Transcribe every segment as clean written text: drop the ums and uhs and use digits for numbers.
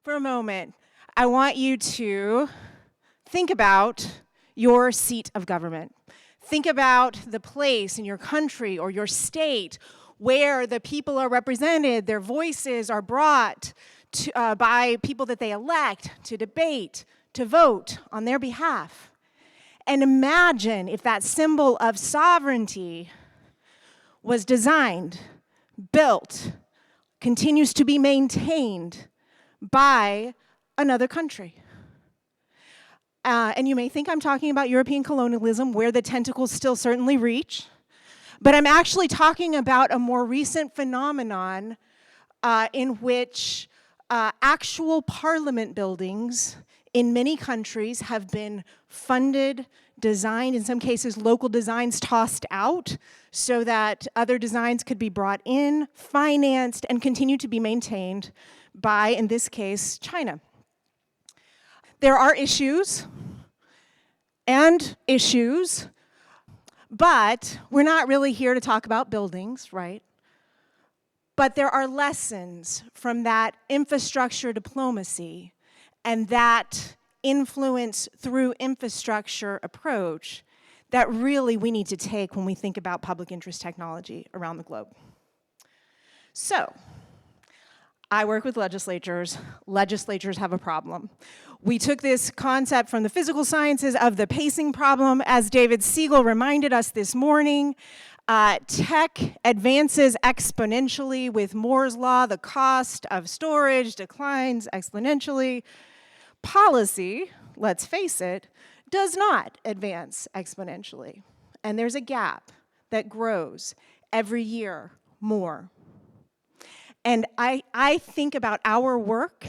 for a moment, I want you to think about your seat of government. Think about the place in your country or your state where the people are represented, their voices are brought to, by people that they elect to debate, to vote on their behalf. And imagine if that symbol of sovereignty was designed, built, continues to be maintained by another country. And you may think I'm talking about European colonialism, where the tentacles still certainly reach, but I'm actually talking about a more recent phenomenon in which actual parliament buildings in many countries have been funded, designed, in some cases local designs tossed out so that other designs could be brought in, financed, and continue to be maintained by, in this case, China. There are issues and issues, but we're not really here to talk about buildings, right? But there are lessons from that infrastructure diplomacy and that influence through infrastructure approach that really we need to take when we think about public interest technology around the globe. So, I work with legislatures. Legislatures have a problem. We took this concept from the physical sciences of the pacing problem. As David Siegel reminded us this morning, tech advances exponentially with Moore's law. The cost of storage declines exponentially. Policy, let's face it, does not advance exponentially. And there's a gap that grows every year more. And I think about our work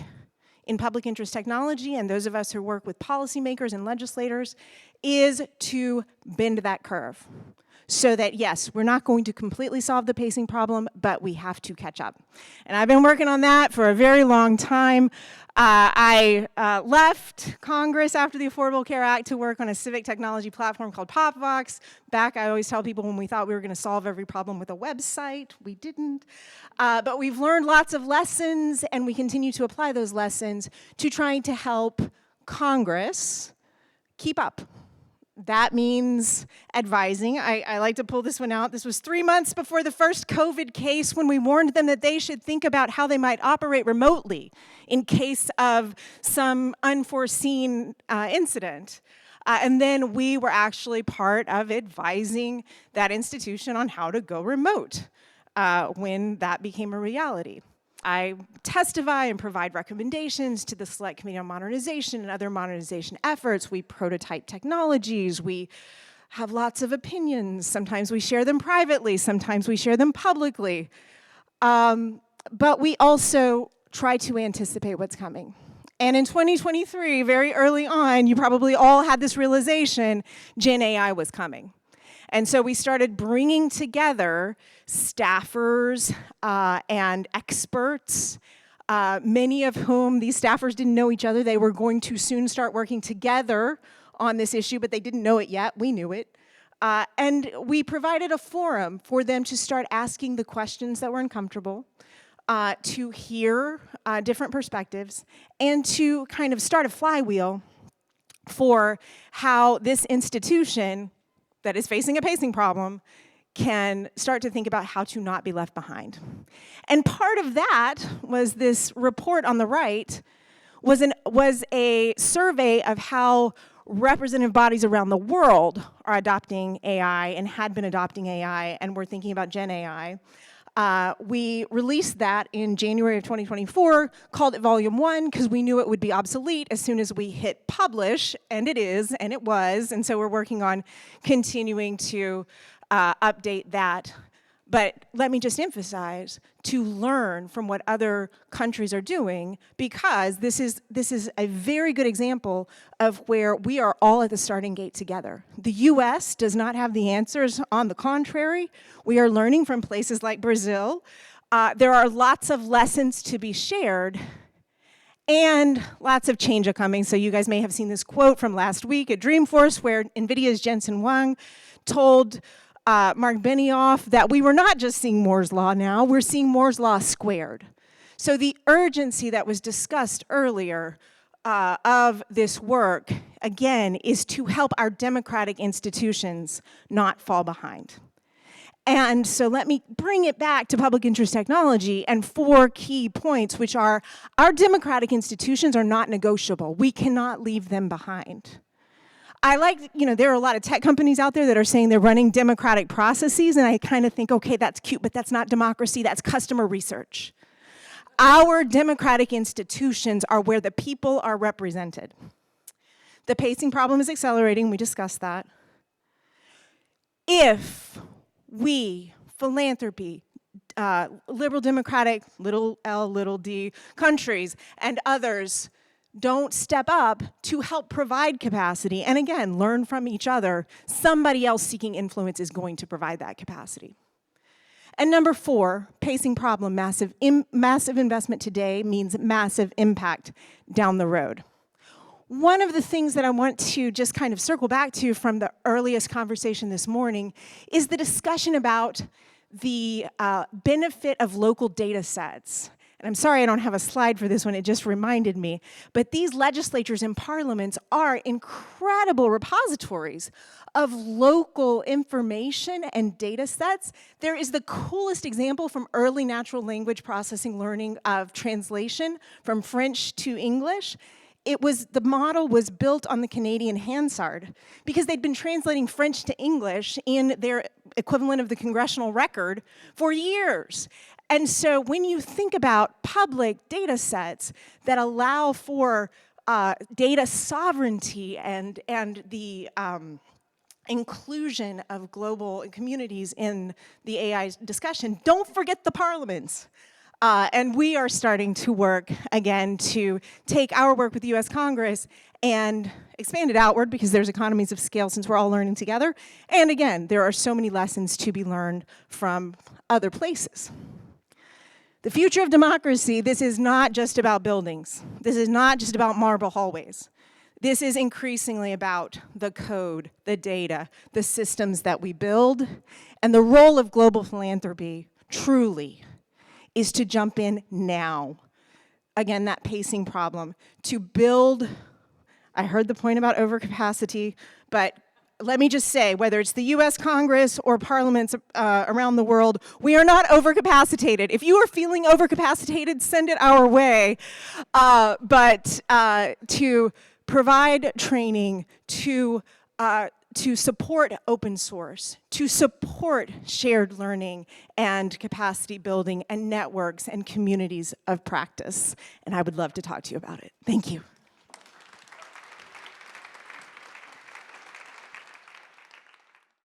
in public interest technology, and those of us who work with policymakers and legislators, is to bend that curve. So that, yes, we're not going to completely solve the pacing problem, but we have to catch up. And I've been working on that for a very long time. I left Congress after the Affordable Care Act to work on a civic technology platform called PopVox. Back, I always tell people when we thought we were going to solve every problem with a website, we didn't. But we've learned lots of lessons, and we continue to apply those lessons to trying to help Congress keep up. That means advising. I like to pull this one out. This was 3 months before the first COVID case when we warned them that they should think about how they might operate remotely in case of some unforeseen incident. And then we were actually part of advising that institution on how to go remote when that became a reality. I testify and provide recommendations to the Select Committee on Modernization and other modernization efforts. We prototype technologies. We have lots of opinions. Sometimes we share them privately. Sometimes we share them publicly. But we also try to anticipate what's coming. And in 2023, very early on, you probably all had this realization, Gen AI was coming. And so we started bringing together staffers and experts, many of whom these staffers didn't know each other. They were going to soon start working together on this issue, but they didn't know it yet. We knew it. And we provided a forum for them to start asking the questions that were uncomfortable, to hear different perspectives, and to kind of start a flywheel for how this institution that is facing a pacing problem can start to think about how to not be left behind. And part of that was this report on the right was a survey of how representative bodies around the world are adopting AI and had been adopting AI and were thinking about Gen AI. We released that in January of 2024, called it Volume 1, because we knew it would be obsolete as soon as we hit publish, and it is, and it was, and so we're working on continuing to update that. But let me just emphasize, to learn from what other countries are doing, because this is a very good example of where we are all at the starting gate together. The US does not have the answers. On the contrary, we are learning from places like Brazil. There are lots of lessons to be shared, and lots of change are coming. So you guys may have seen this quote from last week at Dreamforce, where NVIDIA's Jensen Huang told Mark Benioff that we were not just seeing Moore's Law now, we're seeing Moore's Law squared. So the urgency that was discussed earlier of this work, again, is to help our democratic institutions not fall behind. And so let me bring it back to public interest technology and 4 key points, which are our democratic institutions are not negotiable. We cannot leave them behind. There are a lot of tech companies out there that are saying they're running democratic processes, and I kind of think, okay, that's cute, but that's not democracy, that's customer research. Our democratic institutions are where the people are represented. The pacing problem is accelerating, we discussed that. If we, philanthropy, liberal democratic, little l, little d, countries, and others don't step up to help provide capacity, and again, learn from each other, somebody else seeking influence is going to provide that capacity. And number 4, pacing problem, massive investment today means massive impact down the road. One of the things that I want to just kind of circle back to from the earliest conversation this morning is the discussion about the benefit of local data sets. And I'm sorry I don't have a slide for this one, it just reminded me. But these legislatures and parliaments are incredible repositories of local information and data sets. There is the coolest example from early natural language processing learning of translation from French to English. The model was built on the Canadian Hansard because they'd been translating French to English in their equivalent of the congressional record for years. And so when you think about public data sets that allow for data sovereignty and the inclusion of global communities in the AI discussion, don't forget the parliaments. And we are starting to work, again, to take our work with the US Congress and expand it outward because there's economies of scale since we're all learning together. And again, there are so many lessons to be learned from other places. The future of democracy, this is not just about buildings. This is not just about marble hallways. This is increasingly about the code, the data, the systems that we build, and the role of global philanthropy, truly, is to jump in now. Again, that pacing problem. To build, I heard the point about overcapacity, but let me just say, whether it's the US Congress or parliaments around the world, we are not overcapacitated. If you are feeling overcapacitated, send it our way. But to provide training, to support open source, to support shared learning and capacity building and networks and communities of practice. And I would love to talk to you about it. Thank you.